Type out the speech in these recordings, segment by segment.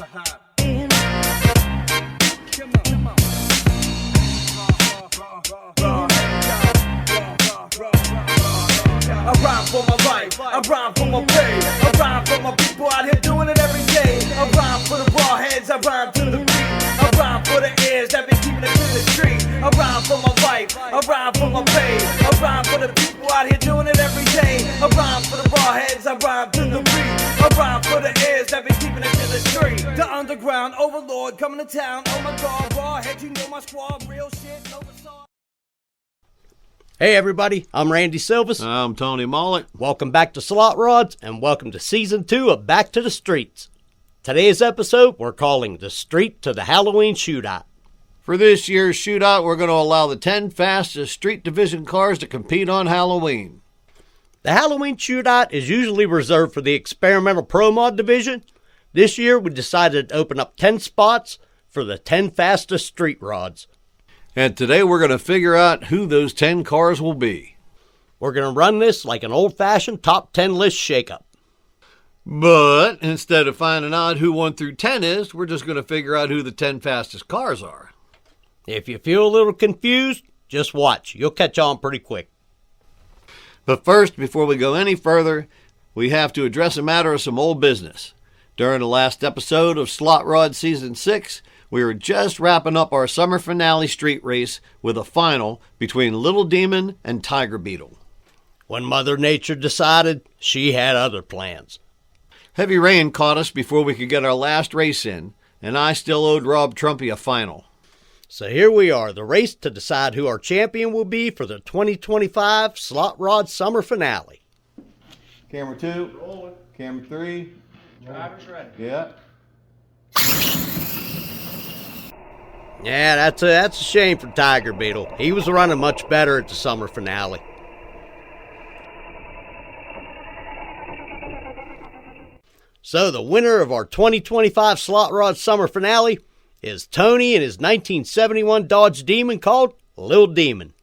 I rhyme for my life, I rhyme for my pay, I rhyme for my people out here doing it every day. I rhyme for the raw heads, I rhyme to the beat. I rhyme for the ears that been keeping it to the street. I rhyme for my life, I rhyme for my pay. I rhyme for the people out here doing it every day. I rhyme for the raw heads, I rhyme to the beat. I rhyme for the ears that been keeping it to the street. The underground overlord coming to town. Oh my God, raw heads, you know my squad, real shit, no facade. Hey everybody, I'm Randy Silvas. I'm Tony Mollett. Welcome back to Slotrods and welcome to Season 2 of Back to the Streets. Today's episode we're calling The Street to the Halloween Shootout. For this year's shootout, we're going to allow the 10 fastest street division cars to compete on Halloween. The Halloween Shootout is usually reserved for the experimental Pro Mod division. This year we decided to open up 10 spots for the 10 fastest street rods. And today we're going to figure out who those 10 cars will be. We're going to run this like an old-fashioned top 10 list shakeup. But instead of finding out who 1 through 10 is, we're just going to figure out who the 10 fastest cars are. If you feel a little confused, just watch. You'll catch on pretty quick. But first, before we go any further, we have to address a matter of some old business. During the last episode of Slot Rod Season 6, we were just wrapping up our summer finale street race with a final between Little Demon and Tiger Beetle. When Mother Nature decided she had other plans. Heavy rain caught us before we could get our last race in, and I still owed Rob Trumpy a final. So here we are, the race to decide who our champion will be for the 2025 Slot Rod Summer Finale. Camera 2. Rolling. Camera 3. Driver's ready. Yeah. Yeah, that's a shame for Tiger Beetle. He was running much better at the summer finale. So the winner of our 2025 Slot Rod Summer Finale is Tony and his 1971 Dodge Demon called Lil Demon.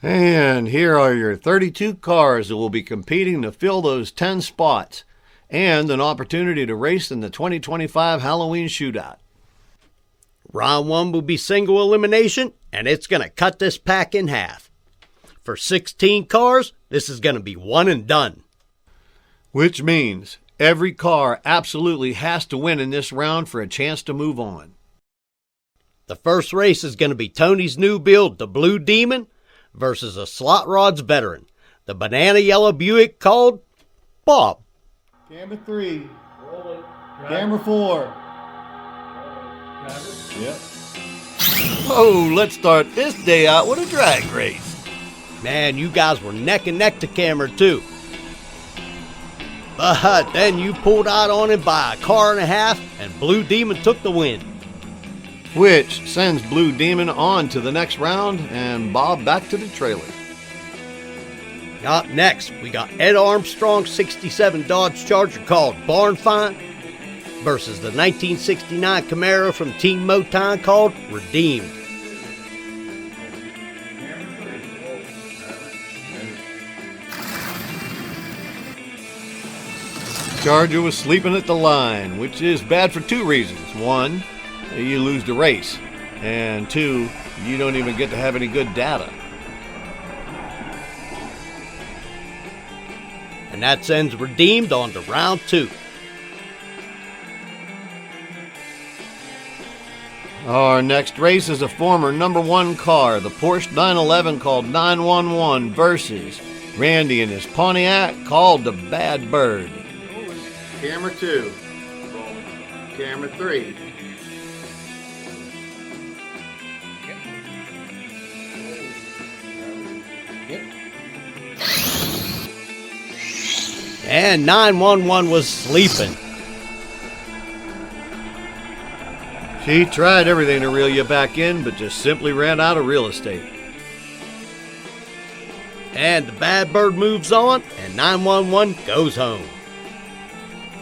And here are your 32 cars that will be competing to fill those 10 spots and an opportunity to race in the 2025 Halloween Shootout. Round 1 will be single elimination, and it's going to cut this pack in half. For 16 cars, this is going to be one and done. Which means every car absolutely has to win in this round for a chance to move on. The first race is going to be Tony's new build, the Blue Demon, versus a Slot Rods veteran, the banana yellow Buick called Bob. Camera 3. Rolling. Camera 4. Yep. Oh, let's start this day out with a drag race. Man, you guys were neck and neck to camera 2. But then you pulled out on him by a car and a half, and Blue Demon took the win. Which sends Blue Demon on to the next round and Bob back to the trailer. Up next, we got Ed Armstrong's 67 Dodge Charger called Barn Find versus the 1969 Camaro from Team Motown called Redeemed. Charger was sleeping at the line, which is bad for 2 reasons. 1, you lose the race. And 2, you don't even get to have any good data. And that sends Redeemed on to round 2. Our next race is a former number 1 car, the Porsche 911 called 911 versus Randy and his Pontiac called the Bad Bird. Camera 2. Camera 3. And 911 was sleeping. She tried everything to reel you back in, but just simply ran out of real estate. And the Bad Bird moves on, and 911 goes home.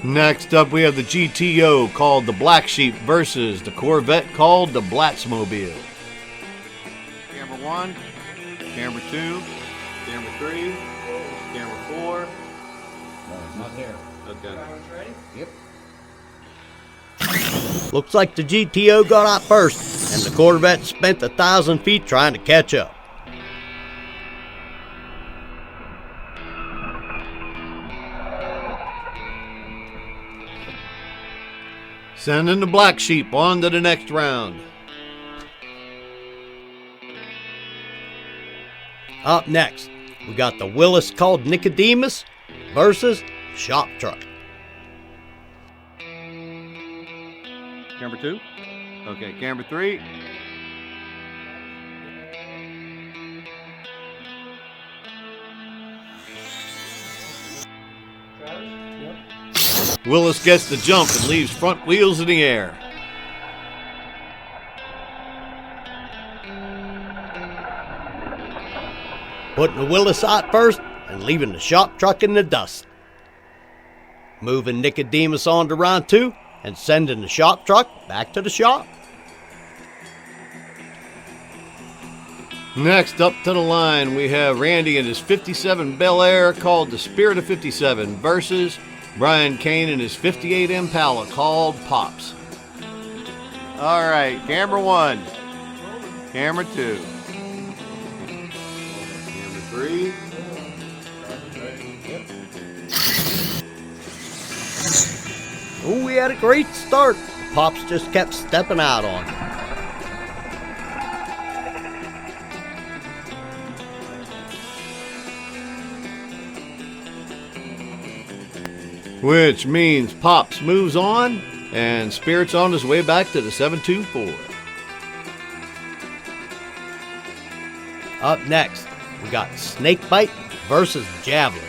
Next up, we have the GTO called the Black Sheep versus the Corvette called the Blatsmobile. Camera 1, camera 2, camera 3, camera 4. Not there. Okay. Ready? Yep. Looks like the GTO got out first, and the Corvette spent 1,000 feet trying to catch up. Sending the Black Sheep on to the next round. Up next, we got the Willis called Nicodemus versus Shop Truck. Camera 2. Okay, camera 3. Willis gets the jump and leaves front wheels in the air. Putting the Willis out first and leaving the Shop Truck in the dust. Moving Nicodemus on to round 2 and sending the Shop Truck back to the shop. Next up to the line, we have Randy and his 57 Bel Air called the Spirit of 57 versus Brian Kane and his 58 Impala called Pops. All right, camera 1, camera 2, camera 3. Oh, we had a great start. Pops just kept stepping out on it. Which means Pops moves on and Spirit's on his way back to the 724. Up next, we got Snakebite versus Javelin.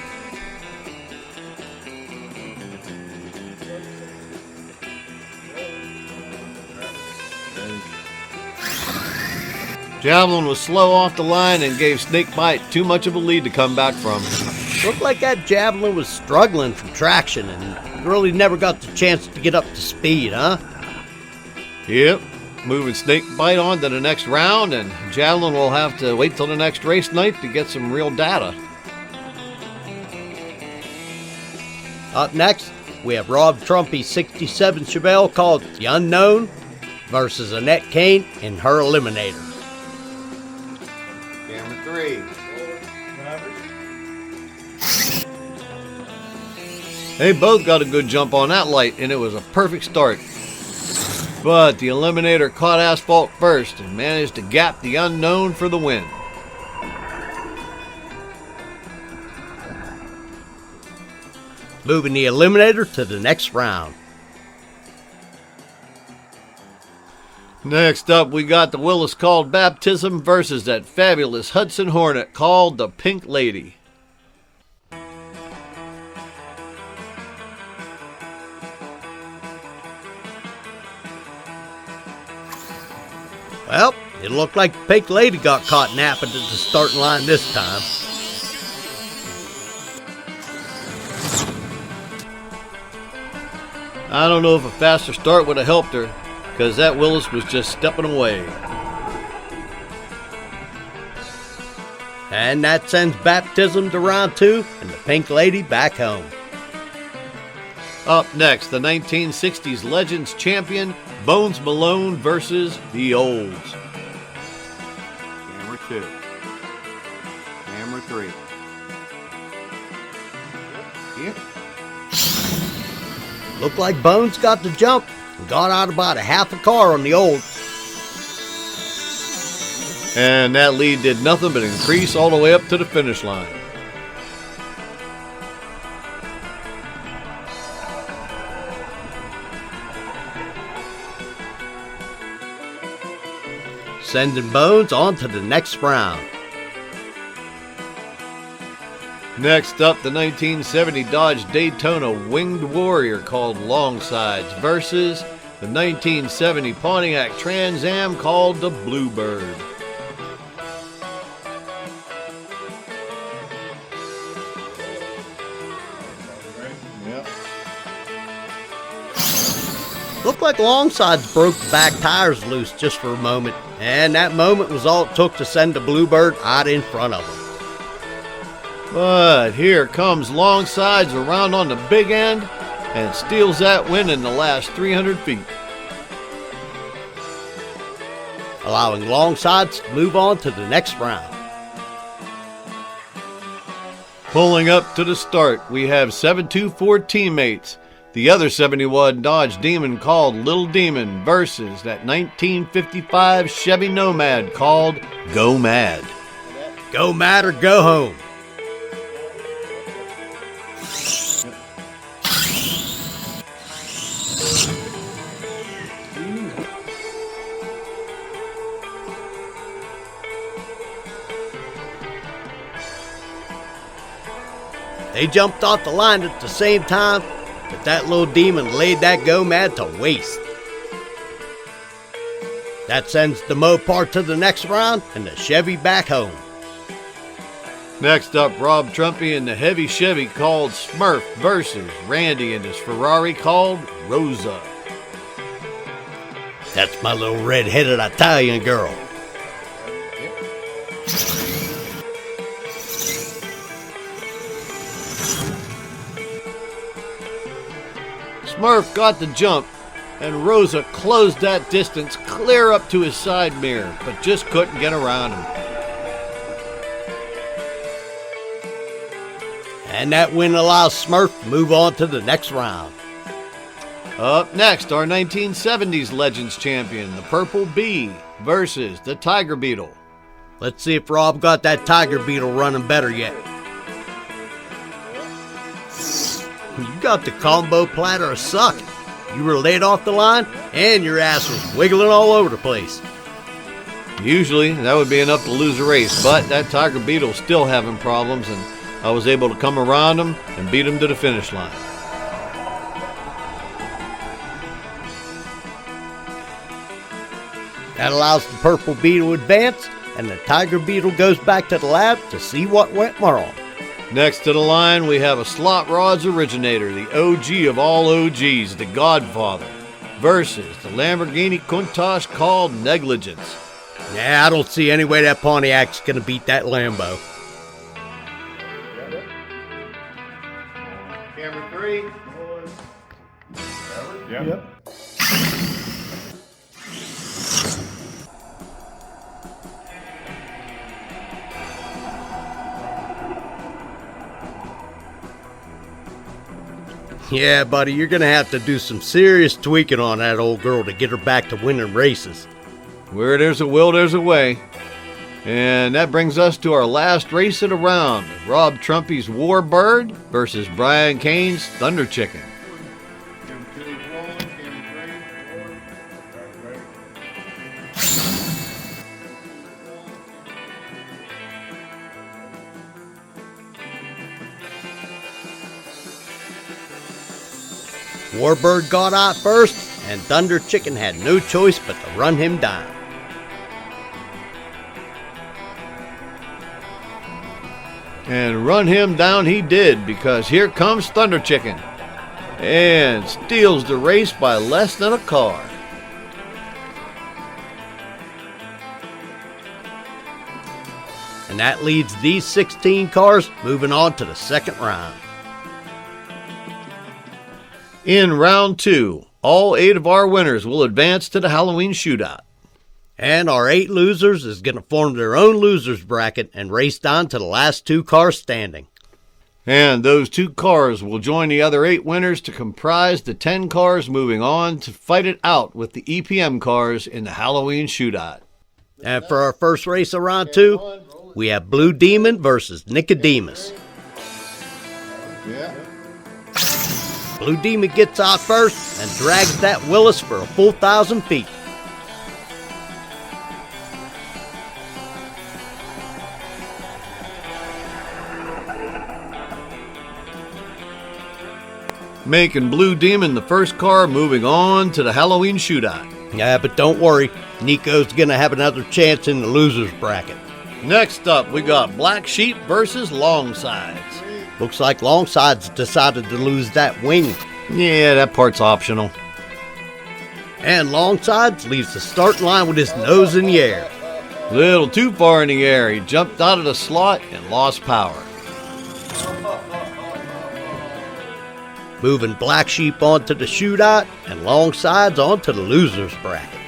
Javelin was slow off the line and gave Snakebite too much of a lead to come back from. Looked like that Javelin was struggling for traction and really never got the chance to get up to speed, huh? Yep, moving Snakebite on to the next round, and Javelin will have to wait till the next race night to get some real data. Up next, we have Rob Trumpy's 67 Chevelle called The Unknown versus Annette Kane in her Eliminator. Camera 3. They both got a good jump on that light, and it was a perfect start. But the Eliminator caught asphalt first and managed to gap the Unknown for the win. Moving the Eliminator to the next round. Next up, we got the Willis called Baptism versus that fabulous Hudson Hornet called the Pink Lady. Well, it looked like the Pink Lady got caught napping at the starting line this time. I don't know if a faster start would have helped her, because that Willis was just stepping away. And that sends Baptism to round 2 and the Pink Lady back home. Up next, the 1960s Legends champion, Bones Malone versus the Olds. Camera 2. Camera 3. Yep. Looked like Bones got the jump and got out about a half a car on the Olds. And that lead did nothing but increase all the way up to the finish line. Sending Bones on to the next round. Next up, the 1970 Dodge Daytona Winged Warrior called Longsides versus the 1970 Pontiac Trans Am called the Bluebird. Looked like Longsides broke the back tires loose just for a moment, and that moment was all it took to send the Bluebird out in front of him. But here comes Longsides around on the big end and steals that win in the last 300 feet. allowing Longsides to move on to the next round. Pulling up to the start, we have 724 teammates. The other 71 Dodge Demon called Little Demon versus that 1955 Chevy Nomad called Go Mad. Go mad or go home. They jumped off the line at the same time, but that little demon laid that Go Mad to waste. That sends the Mopar to the next round and the Chevy back home. Next up, Rob Trumpy and the heavy Chevy called Smurf versus Randy and his Ferrari called Rosa. That's my little red-headed Italian girl. Smurf got the jump, and Rosa closed that distance clear up to his side mirror, but just couldn't get around him. And that win allows Smurf to move on to the next round. Up next, our 1970s Legends champion, the Purple Bee, versus the Tiger Beetle. Let's see if Rob got that Tiger Beetle running better yet. You got the combo platter of suck. You were laid off the line, and your ass was wiggling all over the place. Usually, that would be enough to lose a race, but that Tiger Beetle's still having problems, and I was able to come around him and beat him to the finish line. That allows the Purple Beetle to advance, and the Tiger Beetle goes back to the lab to see what went wrong. Next to the line, we have a Slotrods originator, the OG of all OGs, the Godfather, versus the Lamborghini Countach called Negligence. Yeah, I don't see any way that Pontiac's gonna beat that Lambo. Camera 3. Yep. Yeah, buddy, you're gonna have to do some serious tweaking on that old girl to get her back to winning races. Where there's a will, there's a way. And that brings us to our last race of the round. Rob Trumpy's Warbird versus Brian Kane's Thunder Chicken. Warbird got out first, and Thunder Chicken had no choice but to run him down. And run him down he did, because here comes Thunder Chicken and steals the race by less than a car. And that leads these 16 cars moving on to the second round. In round 2, all 8 of our winners will advance to the Halloween Shootout. And our 8 losers is going to form their own losers bracket and race down to the last 2 cars standing. And those 2 cars will join the other 8 winners to comprise the 10 cars moving on to fight it out with the EPM cars in the Halloween Shootout. And for our first race of round 2, we have Blue Demon versus Nicodemus. Yeah. Blue Demon gets out first and drags that Willis for a full 1,000 feet. Making Blue Demon the first car moving on to the Halloween Shootout. Yeah, but don't worry, Nico's going to have another chance in the losers bracket. Next up, we got Black Sheep versus Longsides. Looks like Longsides decided to lose that wing. Yeah, that part's optional. And Longsides leaves the starting line with his nose in the air. Little too far in the air, he jumped out of the slot and lost power. Moving Black Sheep onto the shootout and Longsides onto the losers bracket.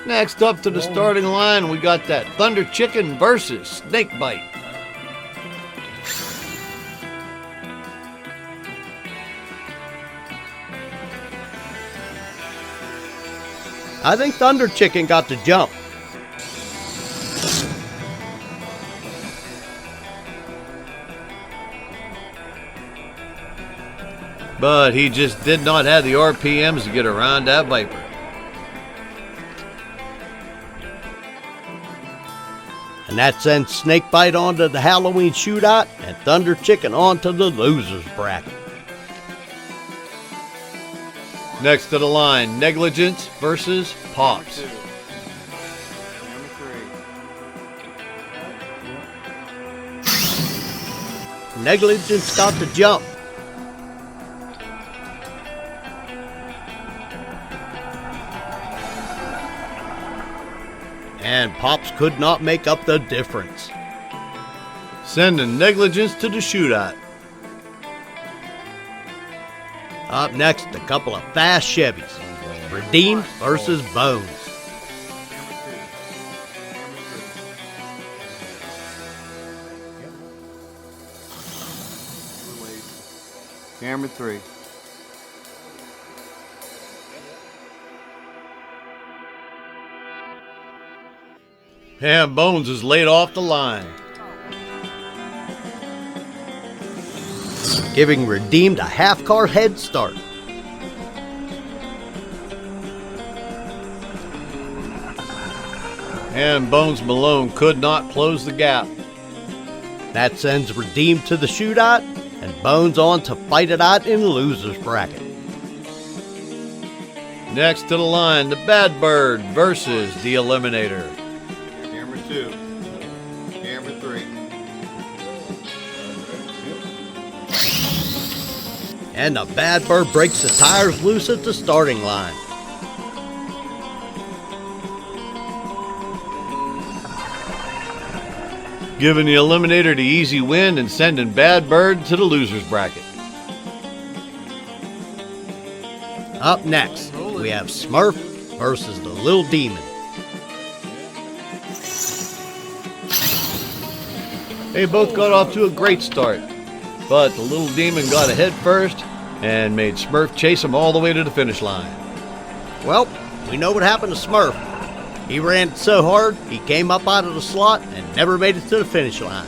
Next up to the starting line, we got that Thunder Chicken versus Snakebite. I think Thunder Chicken got the jump. But he just did not have the RPMs to get around that Viper. And that sends Snakebite onto the Halloween Shootout and Thunder Chicken onto the losers bracket. Next to the line, Negligence versus Pops. Negligence got the jump. And Pops could not make up the difference. Sending Negligence to the Shootout. Up next, a couple of fast Chevys. Redeemed versus Bones. Camera 3. And Bones is laid off the line. Giving Redeemed a half-car head start. And Bones Malone could not close the gap. That sends Redeemed to the Shootout and Bones on to fight it out in the losers bracket. Next to the line, the Bad Bird versus the Eliminator. Camera 2. Camera 3. And the Bad Bird breaks the tires loose at the starting line. Giving the Eliminator the easy win and sending Bad Bird to the losers bracket. Up next, we have Smurf versus the Little Demon. They both got off to a great start, but the Little Demon got ahead first and made Smurf chase him all the way to the finish line. Well, we know what happened to Smurf. He ran so hard, he came up out of the slot and never made it to the finish line.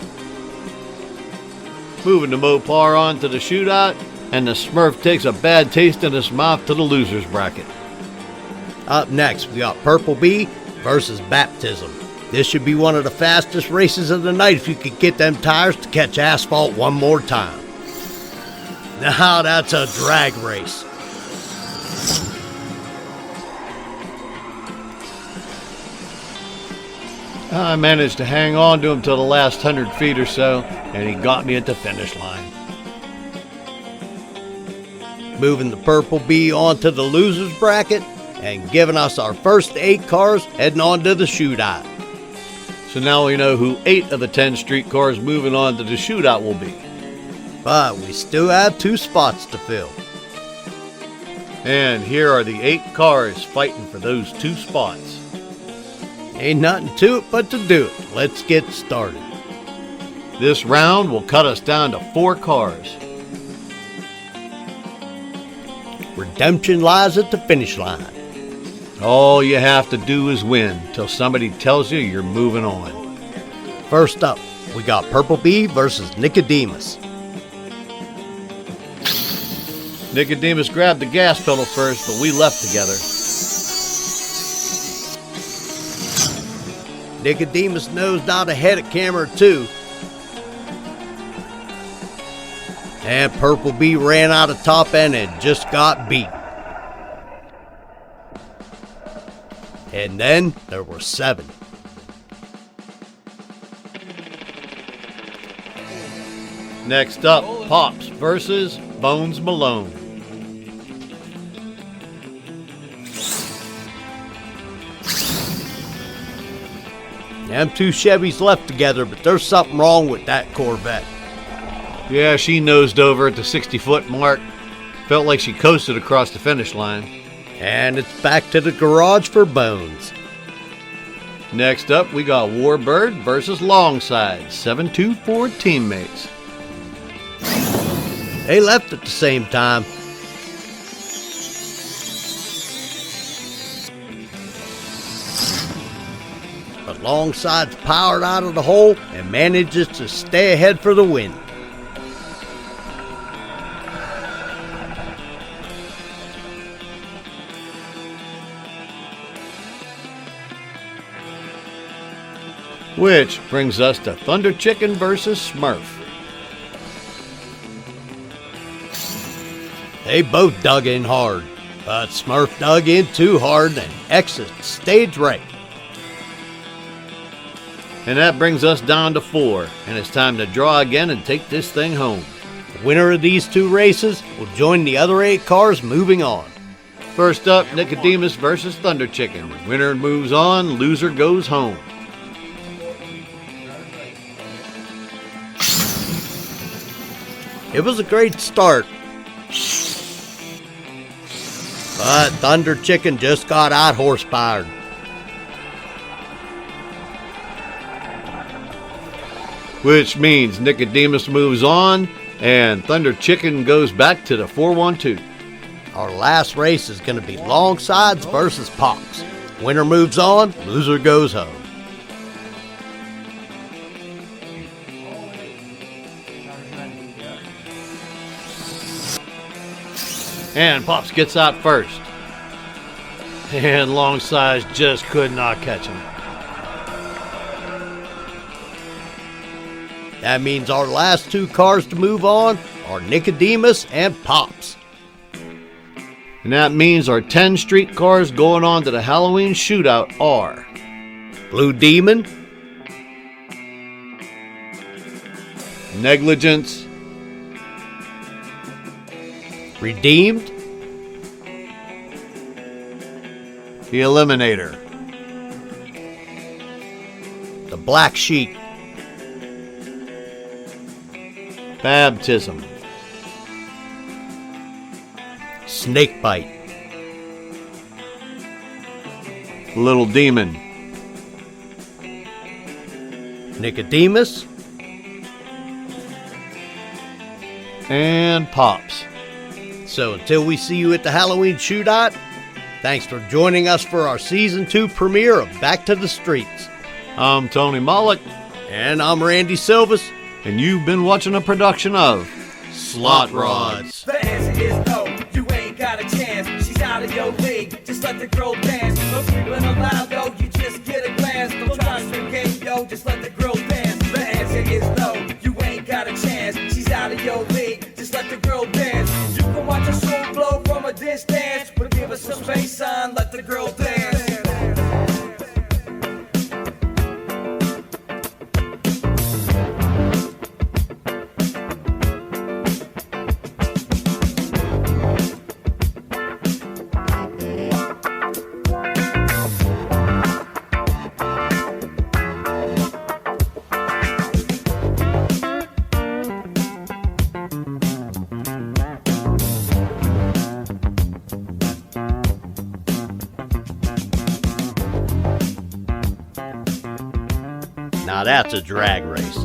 Moving the Mopar on to the Shootout, and the Smurf takes a bad taste in his mouth to the losers bracket. Up next, we got Purple Bee versus Baptism. This should be one of the fastest races of the night if you could get them tires to catch asphalt one more time. Now that's a drag race. I managed to hang on to him till the last 100 feet or so, and he got me at the finish line. Moving the Purple Bee onto the losers bracket and giving us our first 8 cars heading on to the Shootout. So now we know who 8 of the 10 street cars moving on to the Shootout will be. But we still have 2 spots to fill. And here are the 8 cars fighting for those 2 spots. Ain't nothing to it but to do it. Let's get started. This round will cut us down to 4 cars. Redemption lies at the finish line. All you have to do is win till somebody tells you you're moving on. First up, we got Purple Bee versus Nicodemus. Nicodemus grabbed the gas pedal first, but we left together. Nicodemus nosed out ahead at camera 2. And Purple Bee ran out of top end and just got beat. And then there were 7. Next up, Pops versus Bones Malone. Them 2 Chevys left together, but there's something wrong with that Corvette. Yeah, she nosed over at the 60-foot mark. Felt like she coasted across the finish line. And it's back to the garage for Bones. Next up, we got Warbird versus Longside, 724 teammates. They left at the same time. But Longside's powered out of the hole and manages to stay ahead for the win. Which brings us to Thunder Chicken versus Smurf. They both dug in hard, but Smurf dug in too hard and exits stage right. And that brings us down to 4, and it's time to draw again and take this thing home. The winner of these 2 races will join the other 8 cars moving on. First up, Nicodemus versus Thunder Chicken. Winner moves on, loser goes home. It was a great start, but Thunder Chicken just got out horsepowered. Which means Nicodemus moves on, and Thunder Chicken goes back to the 412. Our last race is going to be Longsides versus Pops. Winner moves on, loser goes home. And Pops gets out first. And Longsides just could not catch him. That means our last 2 cars to move on are Nicodemus and Pops. And that means our 10 street cars going on to the Halloween Shootout are Blue Demon, Negligence, Redeemed, the Eliminator, the Black Sheep, Baptism, Snakebite, Little Demon, Nicodemus, and Pops. So until we see you at the Halloween Shootout, thanks for joining us for our Season 2 premiere of Back to the Streets. I'm Tony Mollick, And I'm Randy Silvas. and you've been watching a production of Slotrods. The answer is no, you ain't got a chance. She's out of your league, just let the girl dance. No sleeping allowed, yo, you just get a glance. Don't try to swim game, yo, just let the girl dance. The answer is no, you ain't got a chance. She's out of your league, just let the girl dance. You can watch a show blow from a distance, but give her some space, son, let the girl dance. Now that's a drag race.